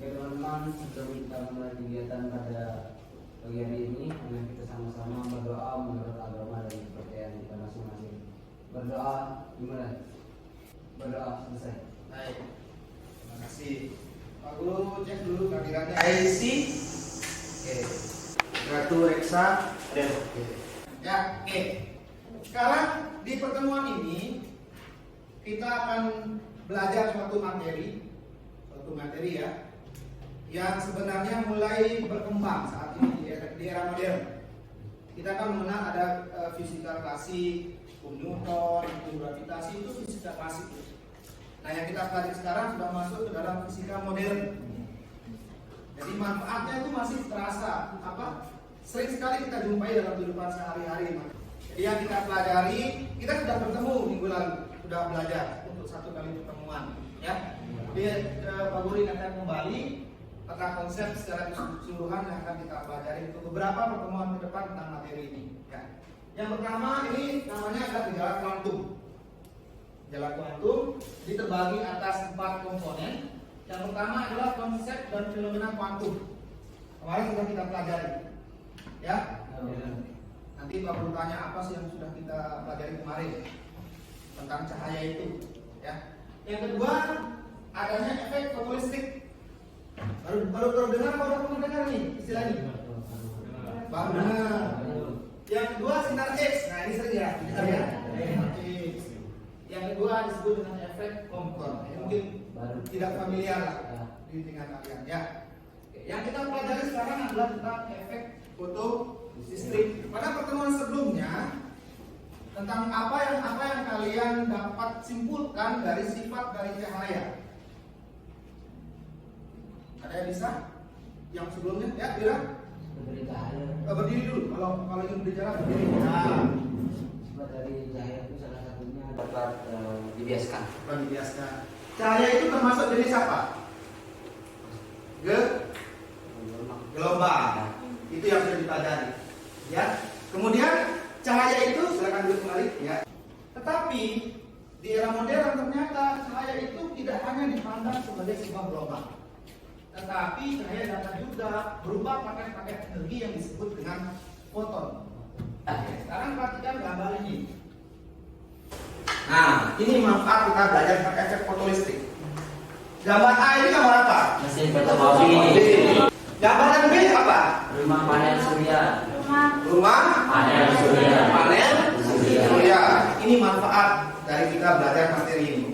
Oke teman-teman, sebelum kita mulai kegiatan pada pagi hari ini, mari kita sama-sama berdoa menurut agama dan kepercayaan kita masing-masing. Berdoa dimulai. Berdoa selesai. Baik, terima kasih Pak Guru. Cek dulu kehadirannya IC. Oke, Ratu Reksa. Oke. Ya, oke. Sekarang di pertemuan ini kita akan belajar suatu materi ya, yang sebenarnya mulai berkembang saat ini di era modern. Kita akan mengenal ada fisika klasik, Newton, gravitasi, itu fisika klasik. Nah, yang kita pelajari sekarang sudah masuk ke dalam fisika modern. Jadi manfaatnya itu masih terasa, sering sekali kita jumpai dalam kehidupan sehari-hari. Jadi yang kita pelajari, kita sudah bertemu minggu lalu, sudah belajar untuk satu kali pertemuan, ya. Jadi Pak Guru akan kembali tentang konsep secara keseluruhan yang akan kita pelajari untuk beberapa pertemuan ke depan tentang materi ini. Ya. Yang pertama ini namanya adalah gejala kuantum. Gejala kuantum diterbagi atas 4 komponen. Yang pertama adalah konsep dan fenomena kuantum. Kemarin sudah kita pelajari, ya. Nanti Pak Guru tanya apa sih yang sudah kita pelajari kemarin tentang cahaya itu, ya. Yang kedua adanya efek fotoelektrik. Baru dengar atau udah pernah dengar nih istilah ini? Baru dengar. Yang kedua sinar X. Nah ini sering ya, Yang kedua disebut dengan efek Compton. Ini mungkin tidak familiar lah di tingkat kalian, ya. Yang kita pelajari sekarang adalah tentang efek fotoelektrik. Pada pertemuan sebelumnya tentang apa yang kalian dapat simpulkan dari sifat dari cahaya. Ada yang bisa? Yang sebelumnya, ya, bilang. Dari cahaya. Berdiri dulu. Kalau ingin bicara berdiri. Nah, Sifat dari cahaya itu salah satunya dapat dibiaskan. Dibiaskan. Cahaya itu termasuk jenis apa? Gelombang. Itu yang sudah dipelajari. Ya. Kemudian cahaya itu silakan dulu kembali, ya. Tetapi di era modern ternyata cahaya itu tidak hanya dipandang sebagai sebuah gelombang, tetapi cahaya dapat juga berupa paket-paket energi yang disebut dengan foton. Oke, sekarang perhatikan gambar ini. Nah, ini manfaat kita belajar tentang efek fotoelektrik. Gambar A ini gambar apa? Mesin fotokopi. Gambar yang B apa? Rumah panel surya. Rumah Panel surya. Panel surya. Ini manfaat dari kita belajar materi ini.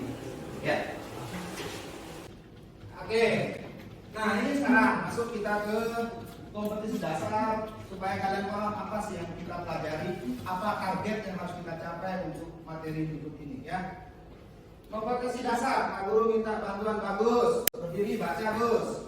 Ya. Oke. Nah, ini sekarang masuk kita ke kompetisi dasar supaya kalian paham apa sih yang kita pelajari, apa target yang harus kita capai untuk materi berikut ini, ya. Kompetisi dasar, Pak Guru minta bantuan bagus. Berdiri baca, Gus.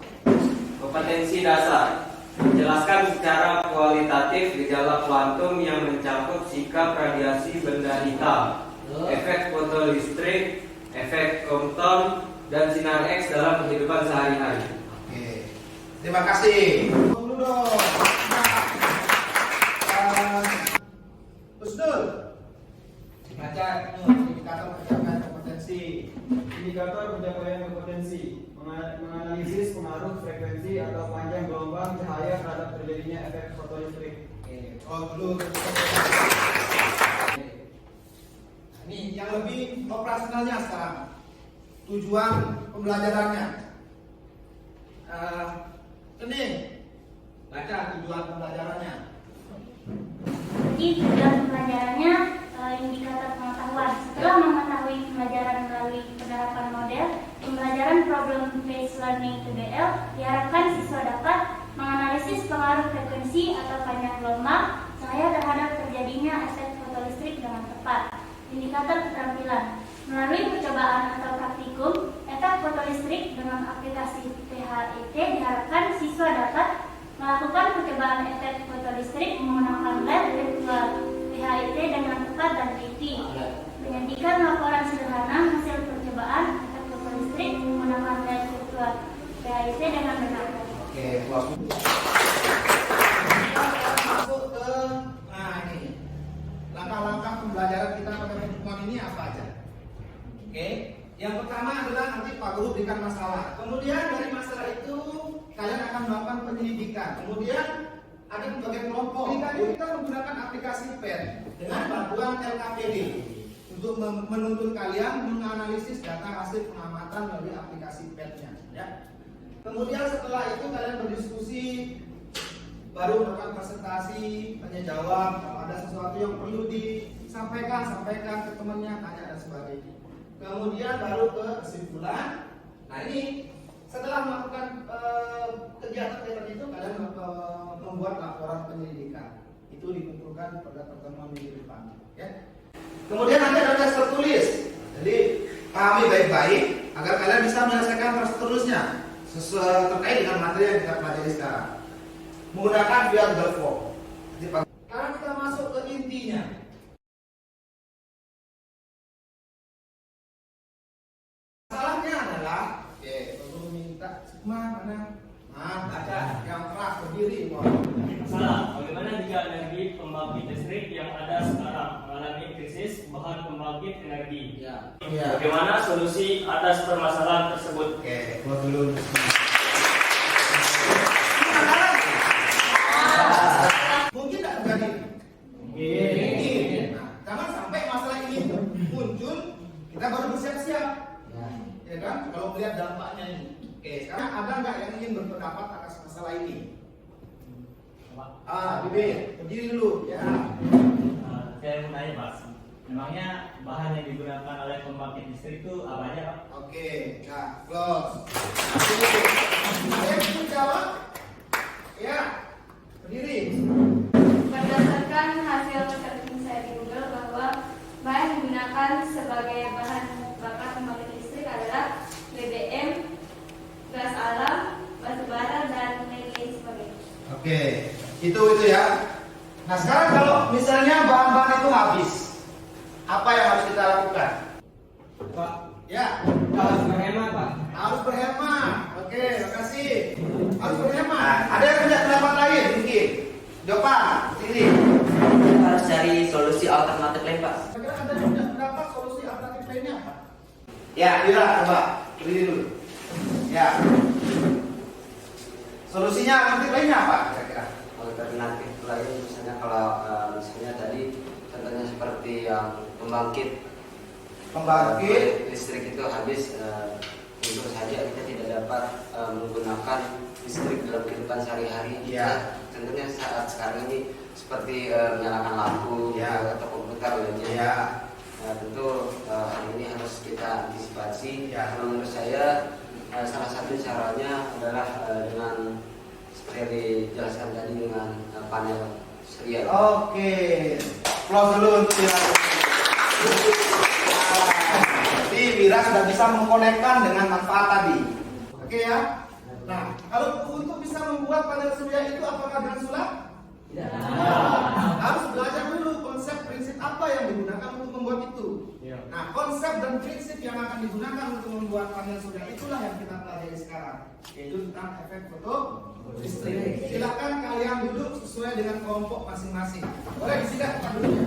Kompetensi dasar. Menjelaskan secara kualitatif gejala kuantum yang mencakup sikap radiasi benda hitam, efek fotoelektrik, efek Compton, dan sinar X dalam kehidupan sehari-hari. Oke, terima kasih. Tunggu dong. Usnul, baca indikator pencapaian kompetensi. Indikator pencapaian kompetensi menganalisis pengaruh frekuensi atau panjang gelombang cahaya terhadap terjadinya efek fotoelektrik. Dulu. Ini yang lebih operasionalnya sekarang. Tujuan pembelajarannya. Ini baca tujuan pembelajarannya. Jadi tujuan pembelajarannya indikator pengetahuan. Setelah mengetahui pembelajaran melalui penerapan model, pembelajaran problem based learning PBL diharapkan siswa dapat menganalisis pengaruh frekuensi atau panjang gelombang cahaya terhadap terjadinya efek fotoelektrik dengan tepat. Indikator keterampilan. Melalui percobaan atau praktikum, efek fotoelektrik dengan aplikasi PHET diharapkan siswa dapat melakukan percobaan efek fotoelektrik menggunakan lab virtual PHET dengan tepat dan teliti. Menyajikan laporan sederhana hasil percobaan efek fotoelektrik menggunakan lab virtual PHET dengan benar. Oke, masuk ke ini langkah-langkah pembelajaran kita pada pertemuan ini apa aja? Oke, yang pertama adalah nanti Pak Guru berikan masalah. Kemudian dari masalah itu penyelidikan. Kemudian ada berbagai kelompok. Kita menggunakan aplikasi PEN dengan bantuan LKPD untuk menuntun kalian menganalisis data hasil pengamatan melalui aplikasi PEN-nya. Ya. Kemudian setelah itu kalian berdiskusi, baru melakukan presentasi, tanya jawab. Kalau ada sesuatu yang perlu disampaikan, sampaikan ke temannya, tanya dan sebagainya. Kemudian baru ke kesimpulan. Nah ini setelah melakukan kegiatan itu, kalian membuat laporan penyelidikan. Itu dikumpulkan pada pertemuan minggu depan. Ya. Kemudian nanti ada tes tertulis. Jadi pahami baik-baik agar kalian bisa menyelesaikan tes tertulisnya sesuai terkait dengan materi yang kita pelajari sekarang. Menggunakan via Google Form. Sekarang kita masuk ke intinya. Masalahnya adalah, perlu minta mana? Ada yang keras berdiri. Masalah, bagaimana jika energi pembangkit listrik yang ada sekarang mengalami krisis bahan pembangkit energi? Ya. Bagaimana solusi atas permasalahan tersebut? Oke, buat dulu. Mungkin tidak terjadi. Mungkin. Nah, jangan sampai masalah ini muncul, kita baru bersiap-siap. Ya kan? Kalau melihat dampaknya ini. Oke, sekarang ada nggak yang ingin berpendapat atas masalah ini? Bibir, berdiri dulu. Ya. Saya mau tanya Pak, memangnya bahan yang digunakan oleh pembangkit listrik itu apa aja Pak? Oke, nah, close. Ada yang ingin jawab? Ya, berdiri. Berdasarkan hasil searching saya di Google bahwa bahan yang digunakan sebagai bahan bakar pembangkit listrik adalah BBM, gas alam, batu bara, dan lain-lain sebagainya. Oke, itu ya. Nah sekarang kalau misalnya bahan-bahan itu habis, apa yang harus kita lakukan? Pak, Ya, harus berhemat, Pak. harus berhemat. Oke, makasih. Harus berhemat. Ada yang punya pendapat lain mungkin? Jawaban, sini. Kita harus cari solusi alternatif lain, Pak. Kira ada yang punya pendapat solusi alternatif lainnya apa? Ya, Dira, coba berdiri dulu. Ya. Solusinya alternatif lainnya apa kira-kira? Alternatif lain misalnya kalau misalnya tadi contohnya seperti yang pembangkit listrik itu habis, tentu saja kita tidak dapat menggunakan listrik dalam kehidupan sehari-hari. Ya. Contohnya saat sekarang ini seperti menyalakan lampu Ya. atau komputer lainnya. Ya. Tentu hal ini harus kita antisipasi. Ya. Menurut saya salah satu caranya adalah dengan seperti yang dijelaskan tadi dengan panel surya. Oke. Close dulu untuk Dira. Jadi Wira sudah bisa mengkonekkan dengan manfaat tadi. Oke ya. Nah, kalau untuk bisa membuat panel surya itu apakah dengan sulap? Tidak. Harus belajar dulu konsep prinsip apa yang digunakan untuk membuat itu. Nah, konsep dan prinsip yang akan digunakan untuk membuat panel surya itulah yang kita pelajari sekarang, yaitu tentang efek foto listrik. Silakan kalian duduk sesuai dengan kelompok masing-masing. Boleh disikat Pak duduknya.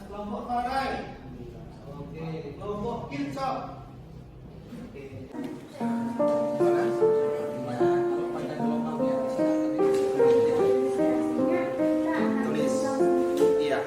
Kelompok Faraday. Oke, kelompok Kirchhoff. Tulis. Iya.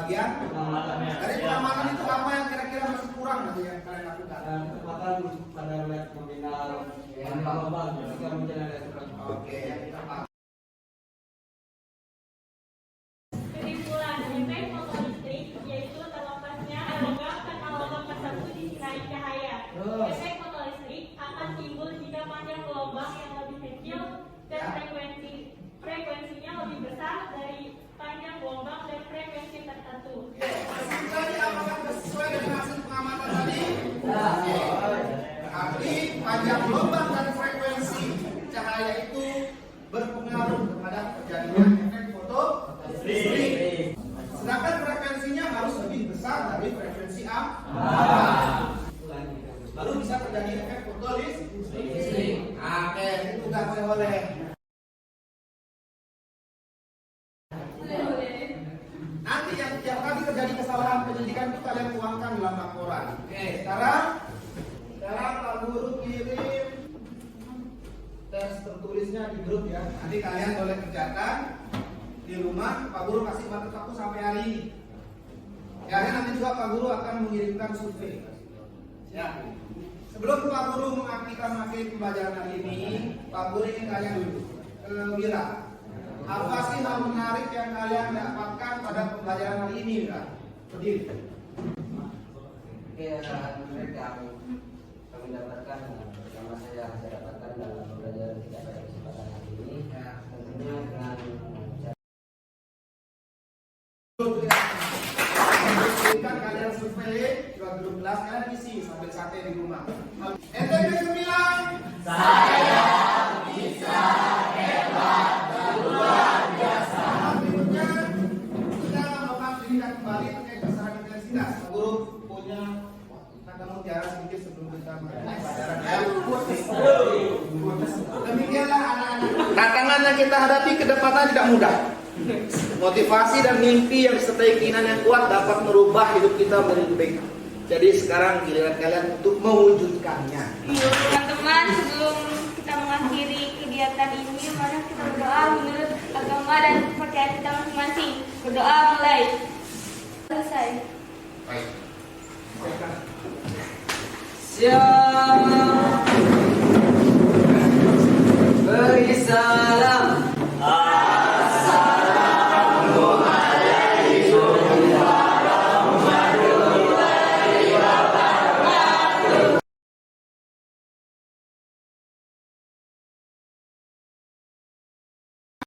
bagian Pengamatannya. dari pengamanan itu apa yang kira-kira masih kurang nanti yang kalian lakukan? Ketepatan pada wilayah nominal yang lambang jika menjalani aturan. Oke, yang kita pakai. Kesimpulan efek fotoelektrik yaitu terlepasnya logam karena logam tersebut disinari cahaya. Efek fotoelektrik akan timbul jika panjang gelombang yang lebih kecil dan frekuensinya lebih besar dari panjang gelombang dan frekuensi tertentu. Jadi apakah sesuai dengan hasil pengamatan tadi? Berarti panjang gelombang dan frekuensi cahaya itu berpengaruh terhadap terjadinya efek fotoelektrik. Sedangkan frekuensinya harus lebih besar dari frekuensi A. Baru bisa terjadi efek fotoelektrik. Oke, itu nggak boleh. Nanti yang tadi terjadi kesalahan penyidikan itu kalian tuangkan dalam laporan. Oke, sekarang Pak Guru kirim tes tertulisnya di grup ya. Nanti kalian boleh kerjakan di rumah. Pak Guru kasih batas waktu sampai hari ini. Ya, nanti juga Pak Guru akan mengirimkan survei. Ya. Sebelum Pak Guru mengakhiri pembelajaran hari ini, Pak Guru ingin kalian dulu. Wira, apa sih hal menarik yang kalian dapatkan pada pembelajaran hari ini, Wira? Berdiri. Oke, hal menarik yang kami dapatkan pertama saya dapatkan dalam pembelajaran kita pada kesempatan hari ini, tentunya dengan Kalian survei juga grup kelas kalian isi sambil santai di rumah. NTP 9. Saya bisa hebat dan luar biasa. Berikutnya kita melakukan pendidikan kembali terkait besaran intensitas. Pak Guru punya kata mutiara sedikit sebelum kita mulai pelajaran ya. Demikianlah anak-anak. Tantangan yang kita hadapi ke depannya tidak mudah. Motivasi dan mimpi yang disertai keinginan yang kuat dapat merubah hidup kita menjadi lebih baik. Jadi sekarang giliran kalian untuk mewujudkannya. Teman-teman, sebelum kita mengakhiri kegiatan ini, mari kita berdoa menurut agama dan kepercayaan kita masing-masing. Berdoa mulai. Selesai. Baik. Siap. Beri salam.